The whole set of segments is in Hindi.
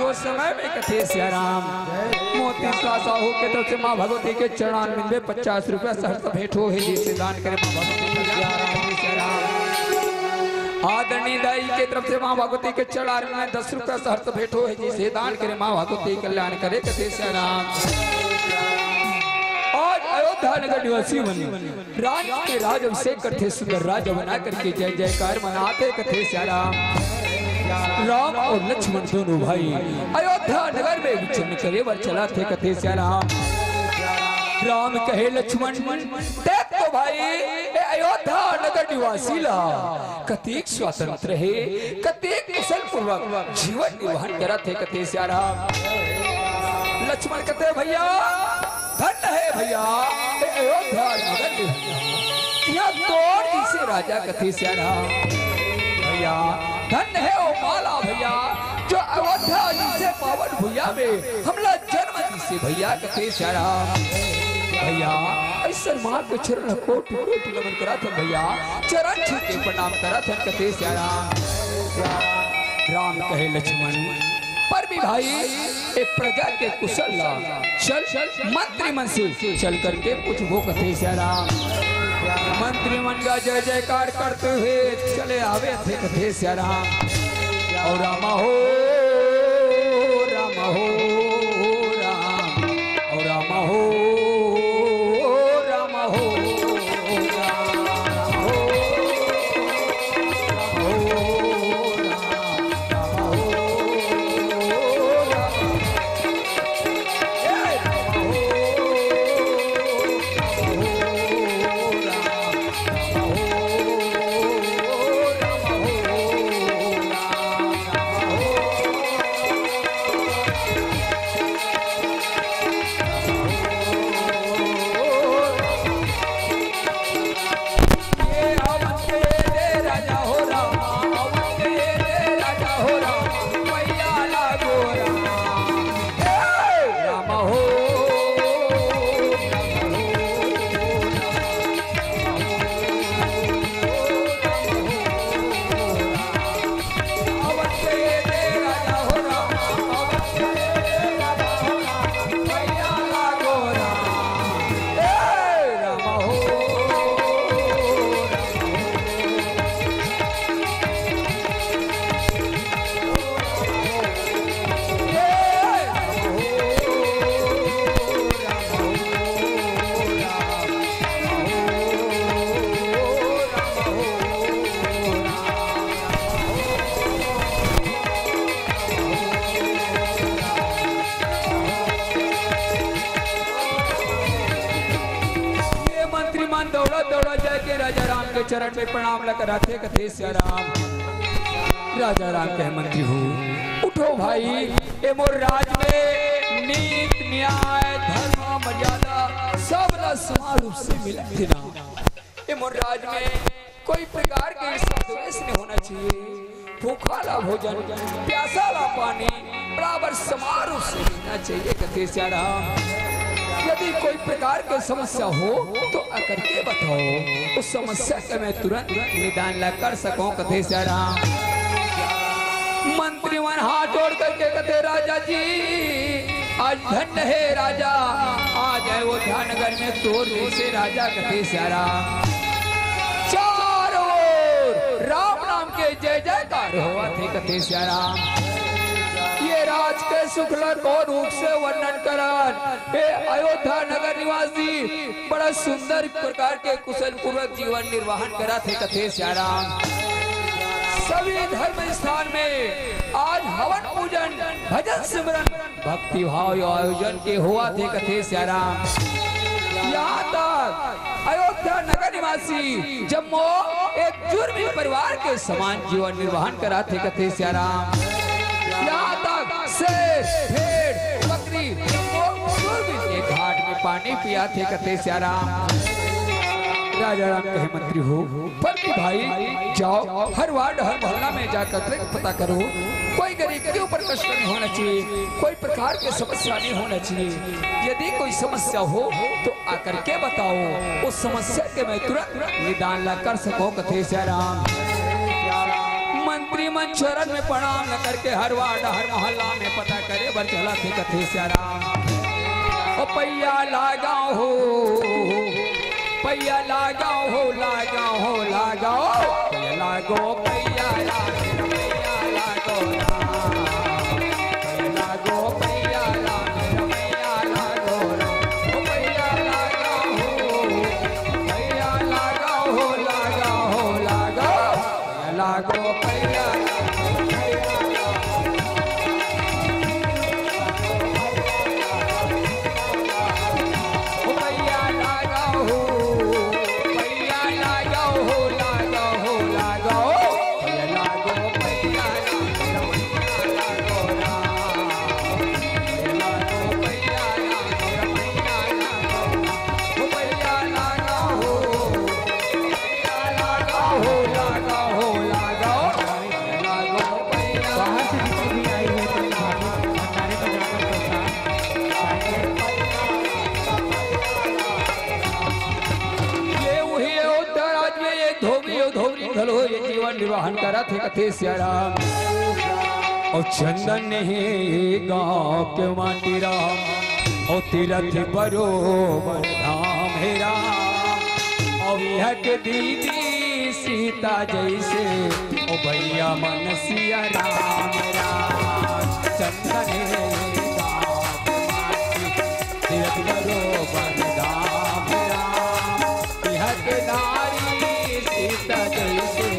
वो समय में कथे श्याराम मोती का साहू के तरफ से माँ भगवती के चरणान में 50 रुपया सहर्ष भेंट हो है जिसे दान करे माँ भगवती के श्याराम। आदरणीय दाई के तरफ से माँ भगवती के चरणान में 10 रुपया सहर्ष भेंट हो है जिसे दान करे माँ भगवती कल्याण करे कथे श्याराम। अयोध्या नगर निवासी बने राज के राज अभिषेक करते सुंदर राज बना करके जय जयकार मनाते कथे श्याराम। राम और लक्ष्मण दोनों भाई अयोध्या नगर में विचरण करे वर चला थे कथे श्याराम। राम कहे लक्ष्मण देख तो भाई अयोध्या नगर निवासी ला कतेक स्वतंत्र है कतेक कुशल पूर्वक जीवन निर्वाहन करा थे कथे श्याराम। लक्ष्मण कहते भैया धन्य है भैया अयोध्या नगर यह तोड़ इसे राजा कथे श्याराम। भैया धन्य है ओ माला भैया जो अयोध्या जिसे पावन भैया में हमला जन्म जिसे भैया कथे श्याराम। भैया ऐसा मां के चरण कोटि कोटि नमन करा था भैया चरण छू के प्रणाम करा था कथे श्याराम। राम कहे लक्ष्मण पर भी भाई एक प्रजा के कुशल ला चल मंत्री मन से चल करके कुछ वो कथे श्याराम। मंत्री मन का जय जयकार करते हुए चले आवे थे कथे श्याराम। और रामा हो राम हो राम और रामा हो राम हो चरण में प्रणाम लगा थे कथे श्याराम। राजा राम कहे मंत्री हो उठो भाई ए मोर राज में नीति न्याय धर्म मर्यादा सब समान रूप से मिलते ना। ए मोर राज में कोई प्रकार के द्वेष नहीं होना चाहिए। भूखा ला भोजन प्यासा ला पानी बराबर समान रूप से मिलना चाहिए कथे श्याराम। यदि कोई प्रकार की समस्या हो तो आकर के बताओ उस समस्या का मैं तुरंत निदान ला कर सकूं कथे श्याराम। मंत्री मन हाथ जोड़ करके कहते राजा जी आज धन्य है राजा आज अयोध्या नगर में तोर से राजा कथे श्याराम। चारों ओर राम नाम के जय जयकार हुआ थे कथे श्याराम। ये राज के शुक्ल को रूप से वर्णन करन अयोध्या नगर निवासी बड़ा सुंदर प्रकार के कुशल पूर्वक जीवन निर्वाहन करा थे कथे श्याराम। सभी धर्म स्थान में आज हवन पूजन भजन सिमरन भक्ति भाव आयोजन के हुआ थे कथे श्याराम। यहाँ तक अयोध्या नगर निवासी जम्मू एक जुर्मी परिवार के समान जीवन निर्वाहन करा थे कथे श्याराम। यहाँ तक शेर भेड़ बकरी के घाट में पानी पिया थे कथे श्याराम। राजा राम कहे मंत्री हो पर भी भाई जाओ हर वार्ड हर मोहल्ला में जाकर पता करो कोई गरीब के ऊपर कष्ट नहीं होना चाहिए कोई प्रकार की समस्या नहीं होना चाहिए। यदि कोई समस्या हो तो आकर के बताओ उस समस्या के मैं तुरंत निदान ला कर सको कथे श्याराम। मंत्री निमन चरण में प्रणाम न करके हर वार्ड हर मोहल्ला में पता करे बर चला थे कथे श्याराम। ओ पैया लगाओ हो, पैया लगाओ हो, लगाओ हो, लगाओ पैया लागो, पैया लागो, पैया लागो, पैया लागो, पैया लागो, पैया लागो, ओ पैया लगाओ हो, पैया लगाओ हो, लगाओ हो, लगाओ पैया लागो, पैया जीवन निर्वाहन करा थे कथे श्याराम। और चंदन ने गाँव के माटी राम, और तीरथ बरोबर धाम है राम। और यह के दीदी सीता जैसे ओ भैया मन सिया राम राम। चंदन ने गाँव के माटी तीरथ बरोबर धाम राम। यह के नारी सीता जैसे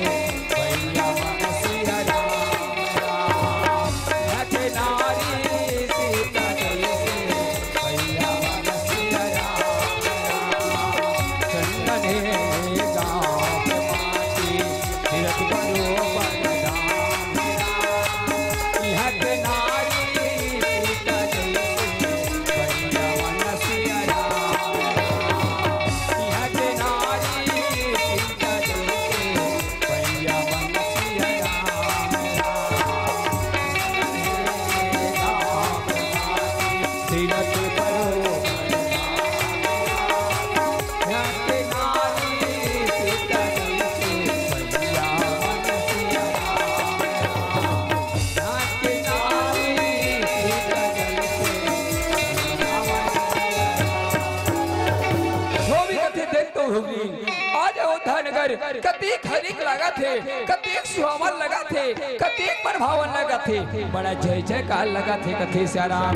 कतीक हरिक लगा थे, कतीक सुहावन लगा थे, कतीक मनभावन लगा थे, बड़ा जय जयकार लगा थे कथे श्याराम।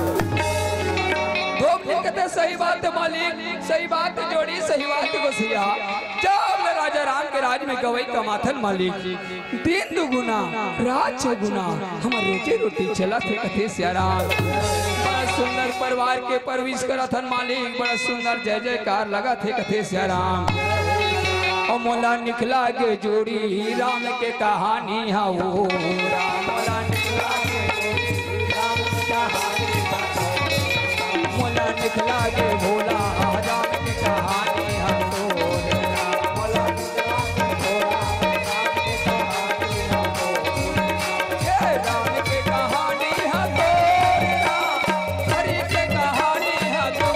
कहते सही बात मालिक, सही बात जोड़ी, सही बात गोसिया। जब राजा राम के राज में गवई कमाथन मालिक, दिन दुगुना रात चौगुना हमारे रोजी रोटी चला थे कथे श्याराम। बड़ा सुंदर परिवार के परविश करथन मालिक, बड़ा सुंदर जय जयकार लगा थे कथे श्याराम। मोला निकला के जोड़ी राम के कहानी हा वो राम, मोला निकला के जोड़ी राम की कहानी, मोला निकला के भोला राम की कहानी हा तो मोला निकला के भोला राम की कहानी हा तो राम की कहानी हा तो हरि की कहानी हा तो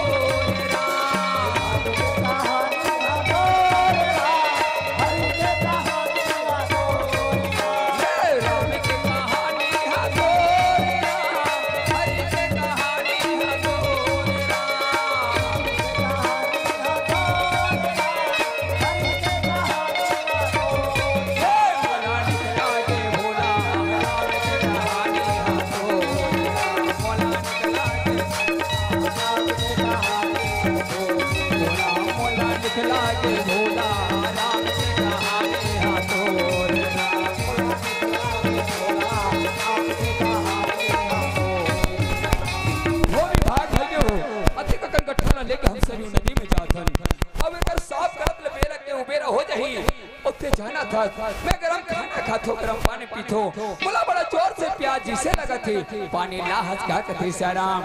मैं गरम खाना खाथो, गरम पानी पीथो, बोला बड़ा जोर से प्याज जिसे लगा थे, पानी ला हज का कथे श्याराम।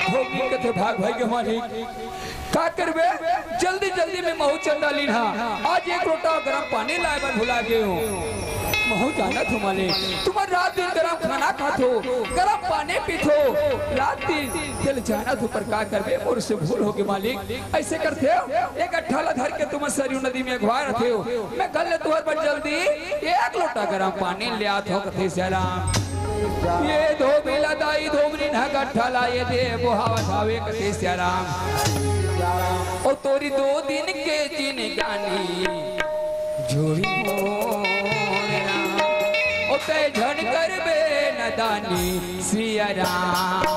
भोगी कथे भाग भाई के मालिक का करबे, जल्दी जल्दी में महू चंदा लीना, आज एक लोटा गरम पानी लाए बर भुला गए हो। महू जाना थो मालिक, तुम रात दिन गरम खाना खाथो, गरम पानी पीथो, रात दिन दिल जाना थो पर का करबे मोर से भूल हो गई मालिक। ऐसे करते हो एक अट्ठाला धर के तुम सरयू नदी में घुआ रहे हो, मैं गल तुहर पर जल्दी एक लोटा गरम पानी ले आत हो कथे श्याराम। ये धोबी लदाई धोबरी ना गट्ठाला ये दे बुहावा धावे कथे श्याराम। और तोरी 2 दिन के जिनगानी जोड़ी ओते झन करबे नदानी सिया राम।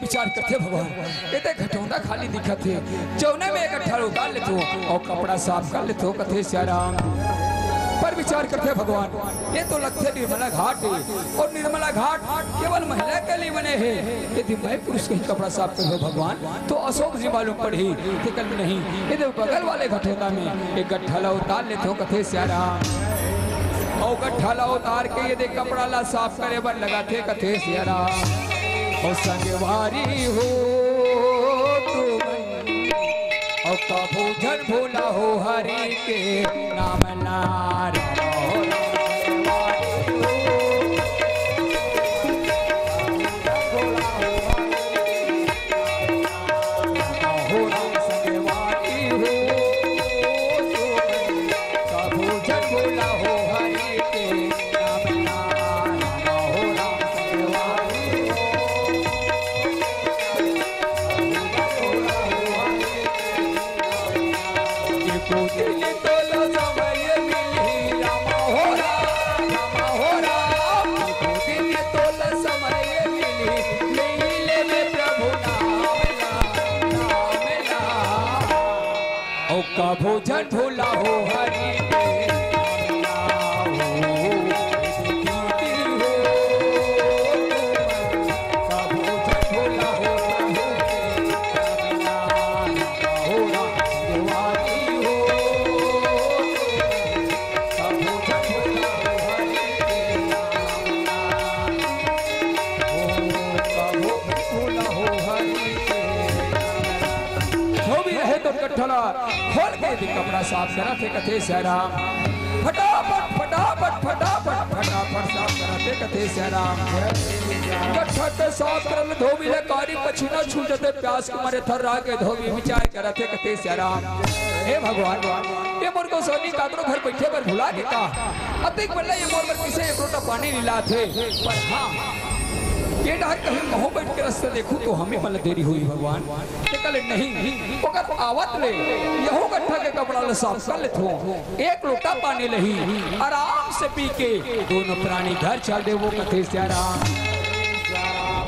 विचार करते भगवान ये घटौना खाली दिखत है, जौने में एक अट्ठार उतार लेते हो और कपड़ा साफ कर लेते हो कथे श्याराम। पर विचार करते भगवान ये तो लगते निर्मला घाट है, और निर्मला घाट केवल महिला के लिए बने हैं। यदि मैं पुरुष कहीं कपड़ा साफ कर भगवान तो अशोक जी मालूम पड़ी कि कल नहीं। यदि बगल वाले घटौना में एक गट्ठाला उतार लेते हो कथे श्याराम, और गट्ठाला उतार के यदि कपड़ा ला साफ करे बन लगाते कथे श्याराम। और संगवारी हो तुम और कभू झन भूला हो हरि के नाम नार। भोजन भूला हो हरि के खोल के कपड़ा साफ करा थे कथे श्याराम। फटाफट फटाफट फटाफट फटाफट साफ करा थे कथे श्याराम। गट्ठा साफ करल धोबी ले कारी पछिना छूटते प्यास के मारे थर्रा के धोबी विचार करा थे कथे श्याराम। हे भगवान ये मोर को सोनी काकरो घर बैठे पर भुला के का अतिक बल्ला ये मोर पर किसे एक लोटा पानी मिला थे। पर हां ये डर कहीं महू बैठ के रास्ते देखूं तो हमें मतलब देरी हुई भगवान कल नहीं ओकर आवत ले यहू गट्ठा के कपड़ा ले साफ कर ले थो एक लोटा पानी लही आराम से पी के दोनों प्राणी घर चल दे वो कथे श्याराम।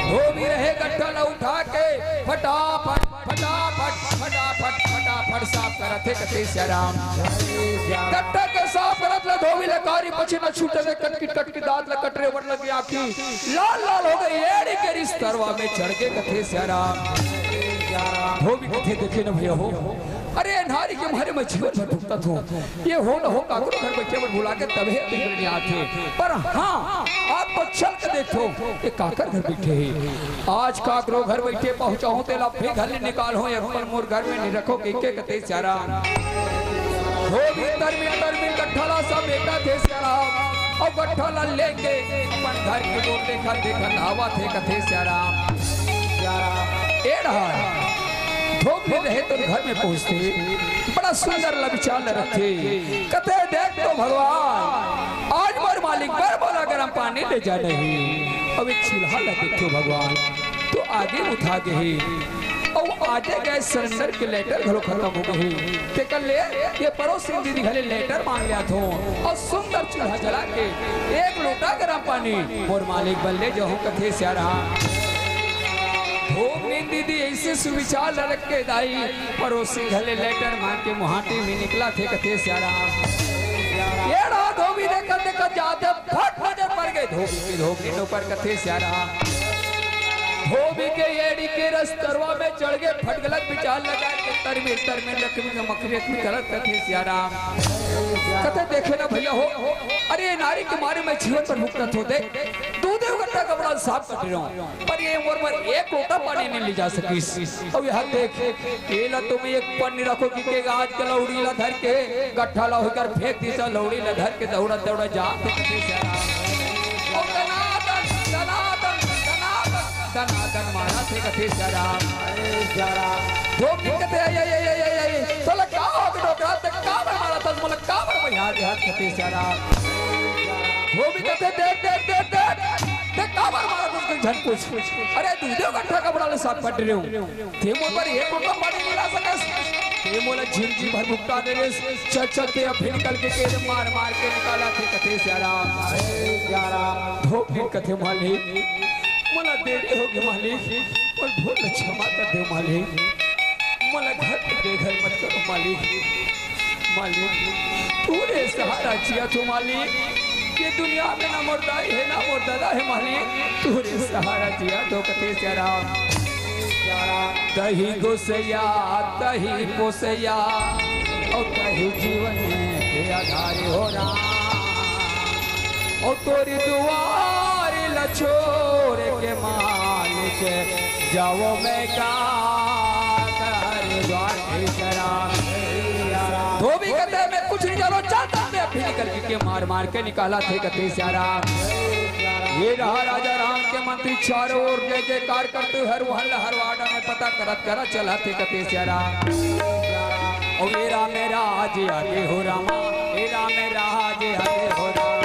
धोबी रहे गट्ठा ला उठा के फटाफट फटाफट फटाफट फटाफट साफ करत थे कथे श्याराम कट्टा के साफ करत ल धोबी ले कारी पछे न छूटे ले कटकी दांत ल कटरे वर लगी आंखी लाल लाल हो गई एड़ी के रिश्तरवा में चढ़ के कथे श्याराम धोबी कथे देखे न भैया हो अरे नारी के मारे में जीवन भर भुगता हूँ ये हो न हो काकुर घर बैठे में बुला के तबे बिगड़ने आते पर हाँ आप तो चल के देखो ये काकर घर बैठे है आज काकरो घर बैठे पहुंचाऊं तेला फिर घर निकाल हो अपन मोर घर में नहीं रखो के कते सारा हो भीतर में गठला सा बेटा थे सारा और गठला लेके अपन घर के मोर देखा हवा थे कथे सारा एड़ा धोबी रहे तो घर में पहुंचते बड़ा सुंदर लविचार रखे कते देख तो भगवान आज मोर मालिक पर बोला गरम पानी ले जा नहीं अब एक चूल्हा लगे तो भगवान तो आगे उठा गए और आजे गए सरेंडर के लेटर घरो खत्म हो गए के कल ले ये पड़ोसी दीदी घरे लेटर मांग लिया थो और सुंदर चूल्हा जला के एक लोटा गरम पानी मोर मालिक बल्ले जो कथे से आ रहा दीदी ऐसे सुविचार रख के दाई पड़ोसी घले लेटर मार के मुहाटी में निकला थे कथे सारा ये रहा धोबी देखा जाते फट नजर पड़ गए धोबी के ऊपर कथे सारा धोबी के एड़ी के रस्तरवा में चढ़ गए फट गलत विचार लगा के तर में लक्ष्मी का मखरियत में गलत कथे सारा कथे देखे ना भैया हो अरे नारी के मारे में जीवन पर मुक्त हो दे दूध घंटा कपड़ा साफ कर रहा हूँ पर ये उम्र पर एक लोटा पानी नहीं ले जा सकी अब यहाँ देख केला तुम एक पन्नी रखो कि आज के लौड़ी ला धर के गट्ठा ला होकर फेंक दी सा लौड़ी ला धर के दौड़ा जा दनादन मारा थे कथे सारा धोबी कथे ये तोला का हो डोकरा तक का मारा था मोला का भैया दे हाथ कथे सारा धोबी कथे देख काबर मारा तुझको झन पूछ अरे दूधे गट्ठा कपड़ा ले साफ कर रहे हूं ते मोर पर एक लोटा पानी मिला सकस ते मोला झिमझिम भर भुगता दे रे चल के फिर निकल के मार के निकाला थे कथे सारा धोबी कथे मालिक मोला देरी हो गई मालिक और भूल क्षमा कर दे मालिक मोला घर बेघर मत करो मालिक पूरे सहारा जिया तो मालिक ये दुनिया में ना मुर्दाई है ना मुर्दादा है मालिक पूरे सहारा जिया तो कथे सारा दही गोसैया दही पोसैया और दही जीवन के आधार हो रहा और तोरी दुआर लछोर के मालिक जाओ मैं का धोबी कहते मैं कुछ नहीं जानो चाहता मैं फिर निकल के मार के निकाला थे कथे सारा ये रहा राजा राम के मंत्री चारों ओर जय जयकार करते हर वार्ड में पता करत चला थे कथे सारा और मेरा राज आगे हो रामा मेरा राज आगे हो रामा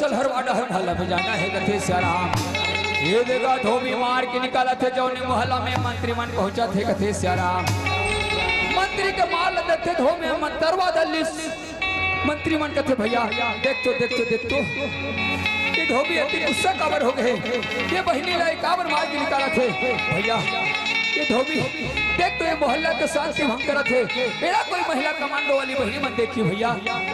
चल हर वाड़ा हर मोहल्ला में जाना है कथे सारा ये देखा धोबी मार के निकाला थे जौने मोहल्ला में मंत्री मन पहुंचा थे कथे सारा मंत्री के माल देते धोबी मन दरवाजा मंत्री मन कथे भैया देख तो ये धोबी अति गुस्सा काबर हो गए ये बहिनी लाई काबर मार के निकाला थे भैया ये धोबी देख तो ये मोहल्ला के शांति भंग करत है। मेरा कोई महिला कमांडो वाली बहनी मन देखी भैया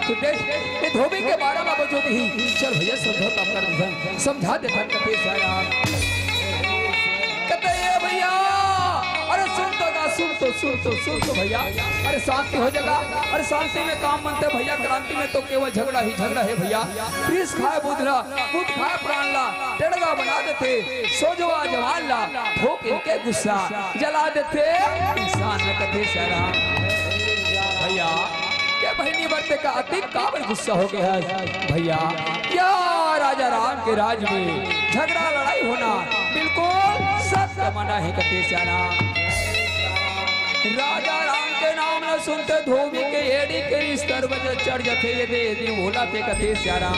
तो देख ये धोबी के 12 बजो ही चल भैया समझौता कर समझा दे कते सारा कते भैया। अरे सुन तो भैया अरे शांति हो जाएगा। अरे शांति में काम बनते भैया, क्रांति में तो केवल झगड़ा ही झगड़ा है भैया। प्रीस खाए बुध खाए प्राण ला, टेढ़गा बना देते सोजवा जवान ला, ठोक इनके गुस्सा जला देते इंसान न कथे सारा भैया। क्या बहनी बरते का अति काबर गुस्सा हो गया है भैया। क्या राजा राम के राज में झगड़ा लड़ाई होना बिल्कुल सत्य मना है कथे सारा। राजा राम के नाम न सुनते धोबी के एड़ी के स्तर बजे चढ़ जाते ये दे भोला थे कथे सारा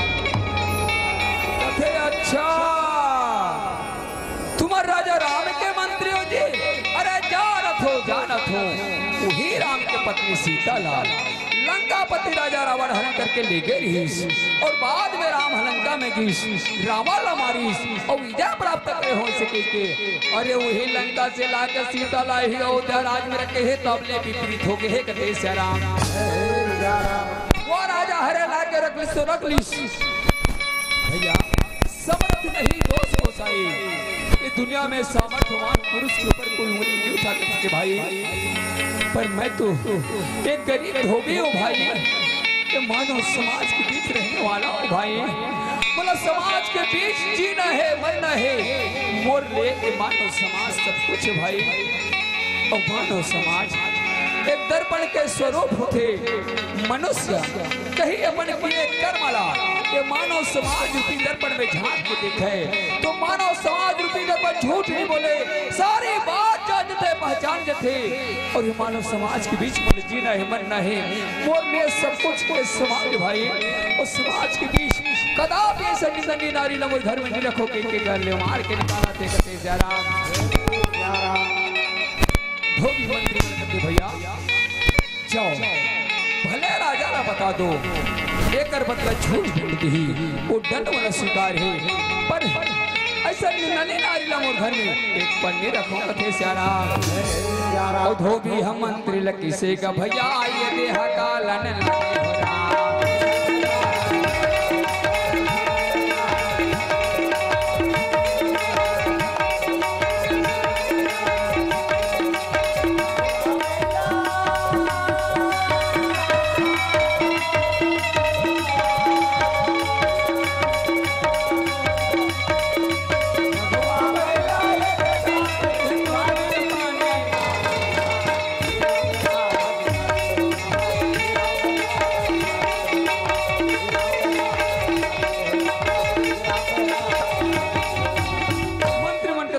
कथे। अच्छा तुम्हार राजा राम के मंत्री हो जी। अरे जानत हो वही राम के पत्नी सीता लाल लंकापति राजा रावण हरण करके ले गए रहीस और बाद में राम लंका में गीस रावण मारीस और विजय प्राप्त करे हो सके के। अरे वही लंका से लाके सीता लाई अयोध्या राज में रखे है तब ले विपरीत हो गए कथे से राम। वो राजा हरे लाके रख लिस तो रख लिस भैया। समर्थ नहीं दोष गोसाई, इस दुनिया में सामर्थ्यवान पुरुष के ऊपर कोई उंगली नहीं उठा सके भाई। पर मैं तो एक गरीब धोबी हूँ भाई, ये मानव समाज के बीच रहने वाला हूँ भाई। बोला समाज के बीच जीना है मरना है मोर ले मानव समाज सब कुछ है भाई। और मानव समाज एक दर्पण के स्वरूप होते मनुष्य कहीं अपन किए कर्मला ये मानव समाज रूपी दर्पण में झांक के देखे तो मानव समाज रूपी दर्पण झूठ नहीं बोले, सारी बात जानते पहचान जाते। और ये मानव समाज के बीच में जीना है मरना है मोर लिए सब कुछ के समाज भाई। और समाज के बीच कदापि ऐसा निंदनीय नारी लमोर घर में नहीं रखो के घर ले मार के निकाला थे कते जरा धोबी मंत्री करते भैया। जाओ भले राजा ना बता दो एक बदला झूठ बोलती ही वो दंड वाला स्वीकार है, पर ऐसा निंदनीय नारी लमोर घर में एक पन्नी रखो कथे सारा। और धोबी हम मंत्री लकी से का भैया आइए देहा कालन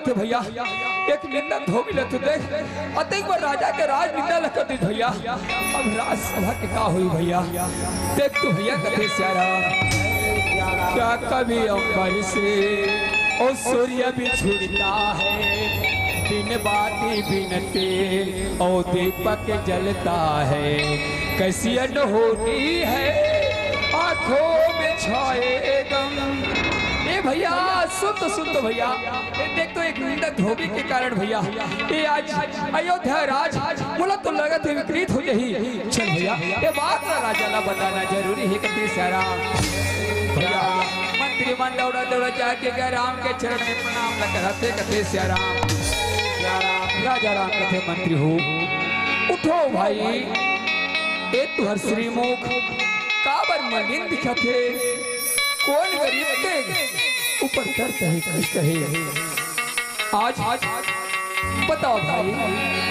भैया। एक निंदा धोबी ले देख अतिक बार राजा के राज निंदा लग दी भैया। अब राजसभा के का हुई भैया देख तू भैया कथे सारा। क्या कभी अंबर से ओ सूर्य भी छिड़ता है बिन बाती बिन तेल ओ दीपक जलता है कैसी अनहोनी है आंखों में छाए गम। भैया सुन तो भैया देख तो एक निंदक धोबी के कारण भैया ये आज अयोध्या राज बोला तो लगत है विपरीत हो जाही। चल भैया ये बात राजा ला बताना जरूरी है कते सारा भैया। मंत्री मन दौड़ा जाके गए राम के चरण में प्रणाम करते कते सारा। राजा राम कथे मंत्री हो उठो भाई ए तुहर श्रीमुख काबर मलिन दिखते कौन गरीब के ऊपर दर्द है कष्ट है आज बताओ भाई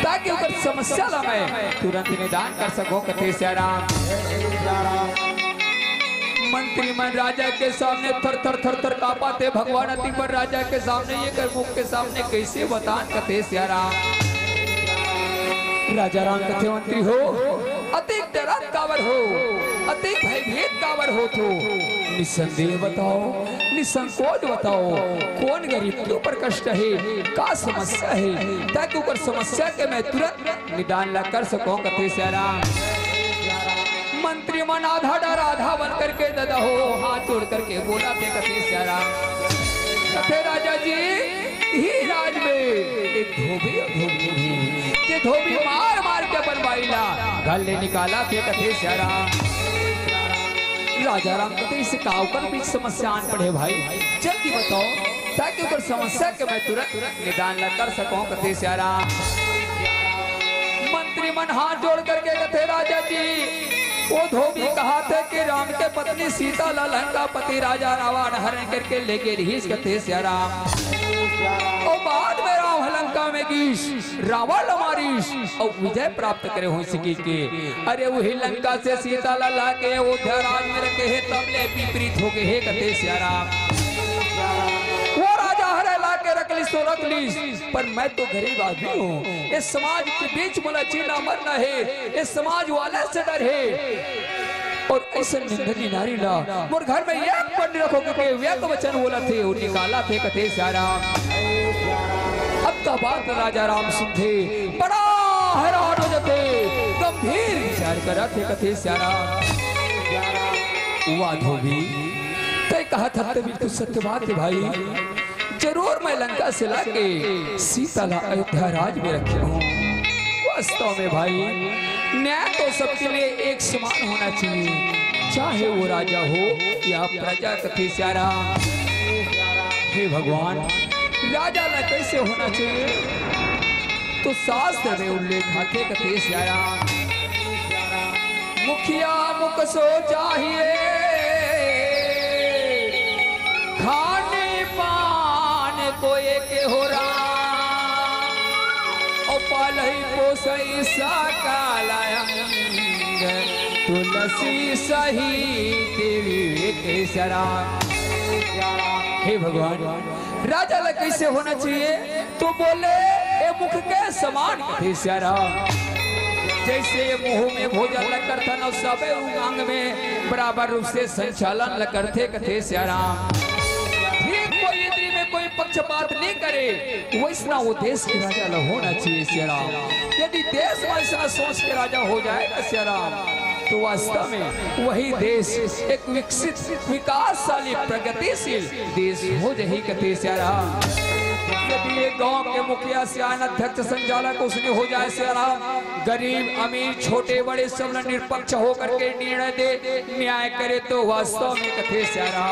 ताकि ऊपर समस्या ला मैं तुरंत निदान कर सको कथे सारा। मंत्री मन राजा के सामने थर थर कांपाते भगवान अति पर राजा के सामने ये कर मुख के सामने कैसे बतान कथे सारा। राजा राम कथे मंत्री हो अति डरा कावर हो अति भयभीत कावर हो तो निसंदेह बताओ निसंकोच बताओ कौन गरीब के ऊपर कष्ट है का समस्या है ताकि ऊपर समस्या के मैं तुरंत निदान ला कर सकूं कथे सारा। मंत्री मन आधा डर आधा बन करके दादा हो हाथ जोड़ करके बोला थे कथे सारा। कथे राजा जी ही राज में एक धोबी मार मार के बनवाईला गले निकाला थे कथे सारा राजा राम कथे इस कावकर बीच समस्या आन पड़े भाई जल्दी बताओ ताकि ऊपर समस्या के मैं तुरंत निदान न कर सकूं कथे सारा मंत्री मन हाथ जोड़ करके कथे राजा जी वो धोबी कहा था कि राम के पत्नी सीता लंका पति राजा रावण हरण करके लेके रही कथे सारा और बाद में राम लंका में गीश रावण मारीश और विजय प्राप्त करे हो सकी के अरे वही लंका से सीता ला के अयोध्या राज में रखे है तब ले विपरीत हो गए है कथे सारा वो राजा हरे ला के रख ली पर मैं तो गरीब आदमी हूँ इस समाज के बीच मुला जीना मरना है इस समाज वाले से डर है और ऐसा निंदनी नारी ला मोर घर में ये पंडित रखो के व्यक्त वचन बोला थे और निकाला थे कथे सारा अब का बात राजा राम सुनते बड़ा हैरान हो जाते गंभीर विचार करा थे कथे सारा हुआ धोबी तय कहा था तो बिल्कुल सत्य बात है भाई जरूर मैं लंका से लाके सीता ला अयोध्या राज में रखे हूँ वास्तव में भाई न्याय तो सबके लिए एक समान होना चाहिए चाहे वो राजा हो या प्रजा कथे सारा हे भगवान राजा ला कैसे होना चाहिए तो शास्त्र में उल्लेख आते कथे सारा मुखिया मुख सो चाहिए खाने पान को एक हो रहा और पालही पोसई साकालयंग तुलसी सही देवी के सरा हे भगवान राजा ला कैसे होना चाहिए तो बोले ए मुख के समान कथे सारा जैसे मुंह में भोजन ल करता न सब अंग में बराबर रूप से संचालन ल करते कथे सारा ठीक कोई इंद्री में कोई पक्षपात नहीं करे वैसा वो देश के राजा ला होना चाहिए सारा यदि देश वैसा सोच के राजा हो जाएगा सारा तो वास्तव में वही देश एक विकसित विकासशाली प्रगतिशील देश हो जाए कथे सारा यदि ये गांव के मुखिया सियान अध्यक्ष संचालक उसने हो जाए सारा गरीब अमीर छोटे बड़े सब निरपक्ष होकर के निर्णय दे न्याय करे तो वास्तव में कथे सारा